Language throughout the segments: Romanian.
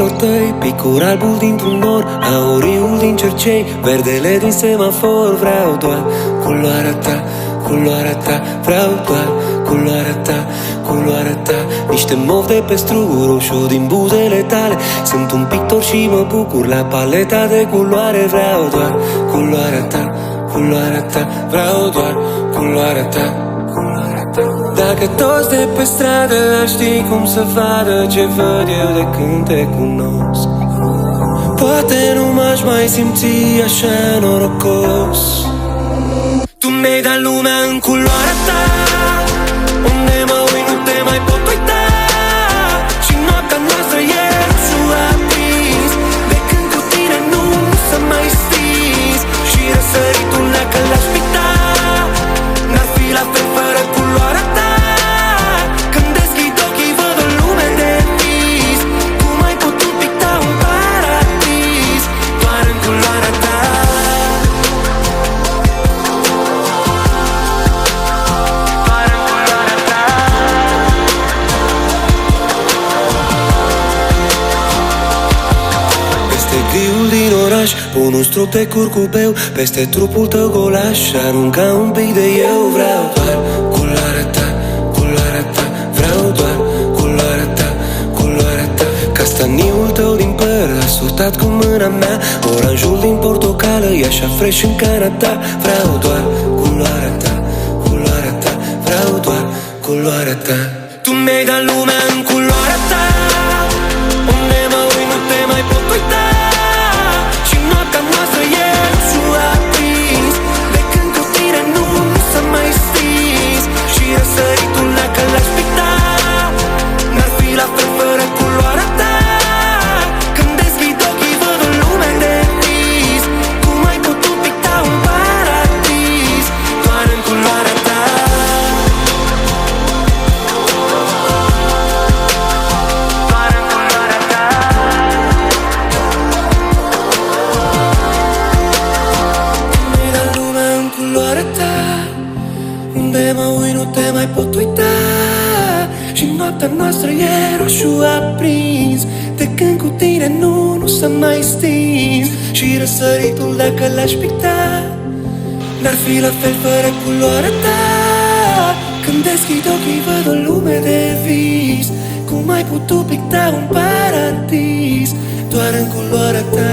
ochilor tăi, picul albul dintr-un nor, auriul din cercei, verdele din semafor. Vreau doar culoarea ta, culoarea ta, vreau doar culoarea ta, culoarea ta. Niște mov de pe struguri, roșu din buzele tale. Sunt un pictor și mă bucur la paleta de culoare. Vreau doar culoarea ta, culoarea ta, vreau doar culoarea ta, culoarea ta. Dacă toți de pe stradă ar ști cum să vadă ce văd eu de când te cunosc, poate nu m-aș mai simți așa norocos. Tu mi-ai dat lumea în culoarea ta, unde mă uit nu te mai pot uita. Și noaptea noastră e roșu aprins, de când cu tine nu s-a mai stins. Și răsăritul dacă l-aș picta, n-ar fi la fel fără culoarea ta. Când deschid ochii văd o lume de vis, cum ai putut picta un paradis doar în culoarea ta. Griul din oraș, pun un strop de curcubeu peste trupul tău golaș, arunca un pic de eu. Vreau doar culoarea ta, culoarea ta, vreau doar culoarea ta, culoarea ta. Castaniul tău din păr, asutat cu mâna mea, oranjul din portocală, e așa fresh în cana ta. Vreau doar culoarea ta, culoarea ta, vreau doar culoarea ta. Tu mi-ai dat lumea în culoarea ta, unde mă uit nu te mai pot uita. Noaptea noastră e roșu aprins, de când cu tine nu s-a mai stins. Și răsăritul dacă l-aș picta, n-ar fi la fel fără culoarea ta. Când deschid ochii văd o lume de vis, cum ai putut picta un paradis doar în culoarea ta. Doar în culoarea ta. Culoarea ta, unde mă uit nu te mai pot uita. Și noaptea noastră e roșu aprins, de când cu tine nu s-a mai stins. Și răsăritul dacă l-aș picta, n-ar fi la fel fără culoarea ta. Când deschid ochii văd o lume de vis, cum ai putut picta un paradis doar în culoarea ta.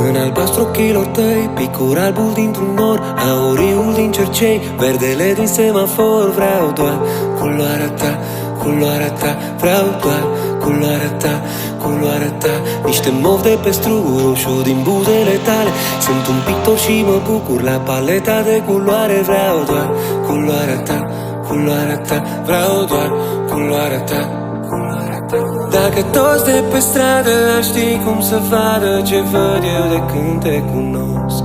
În albastru ochilor tăi, picul albul dintr-un nor, auriul din cercei, verdele din semafor. Vreau doar culoarea ta, culoarea ta, vreau doar culoarea ta, culoarea ta. Niște mov de pe struguri, roșu din buzele tale. Sunt un pictor și mă bucur la paleta de culoare. Vreau doar culoarea ta, culoarea ta, vreau doar culoarea ta, culoarea ta. Dacă toți de pe stradă ar ști cum să vadă ce văd eu de când te cunosc,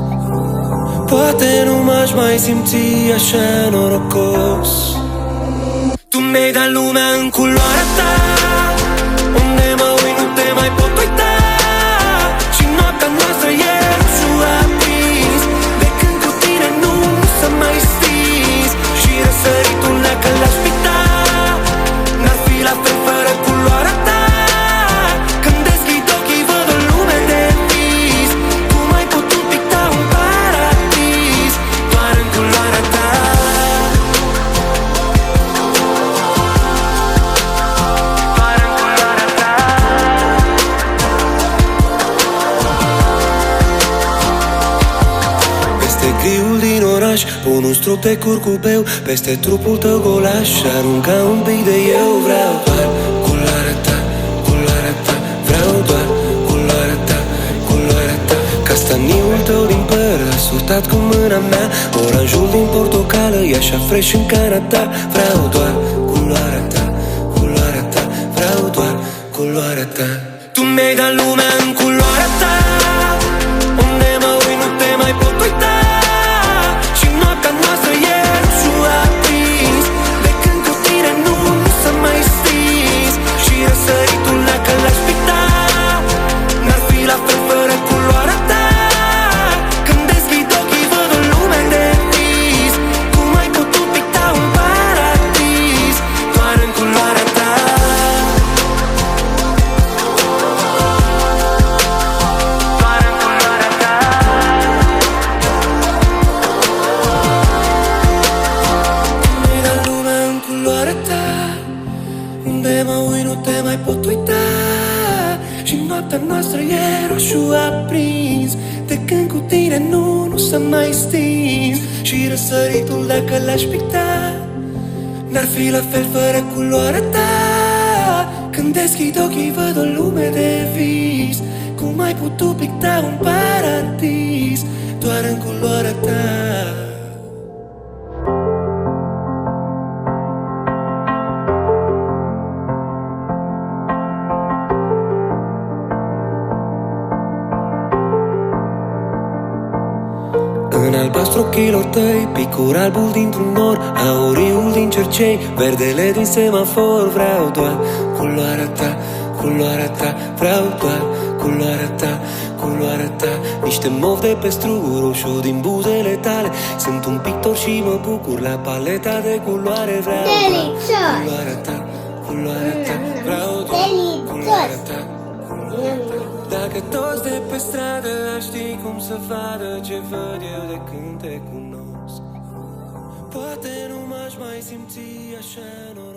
poate nu m-aș mai simți așa norocos. Tu mi-ai dat lumea în culoarea ta, unde mă uit nu te mai pot uita. Și noaptea noastră e roșu aprins, de când cu tine nu s-a mai stins. Și răsăritul dacă l-aș picta, n-ar fi la fel fără culoarea ta. Când deschid ochii văd o lume de vis, cum ai putut picta un paradis doar în culoarea ta. Doar în culoarea ta. Peste griul din oraș, pun un strop de curcubeu peste trupul tău golaș, arunca un pic de eu. Vreau doar culoarea ta, culoarea ta, vreau doar culoarea ta, culoarea ta. Castaniul tău din păr, asutat cu mâna mea, oranjul din portocală, e așa fresh în cana ta. Vreau doar culoarea ta, culoarea ta, vreau doar culoarea ta. Tu mi-ai dat lumea în culoarea ta, unde mă uit nu te mai pot uita. Și noaptea noastră e roșu aprins, de când cu tine nu s-a mai stins. Și răsăritul dacă l-aș picta, n-ar fi aprins. De când cu tine nu s-a mai stins. Și răsăritul dacă l-aș picta n-ar fi la fel fără culoarea ta. Când deschid ochii văd o lume de vis. Cum ai putut picta un paradis doar în culoarea ta? În albastru ochilor tăi, picur albul dintr-un nor, auriul din cercei, verdele din semafor. Vreau doar culoarea ta, culoarea ta. Vreau doar culoarea ta, culoarea ta. Niște mov de pe struguri roșu din buzele tale. Sunt un pictor și mă bucur la paleta de culoare. Vreau doar culoarea ta, culoarea ta. Vreau doar culoarea ta. Dacă toți de pe stradă ar ști cum să vadă ce văd eu de când te cunosc, poate nu m-aș mai simți așa normal.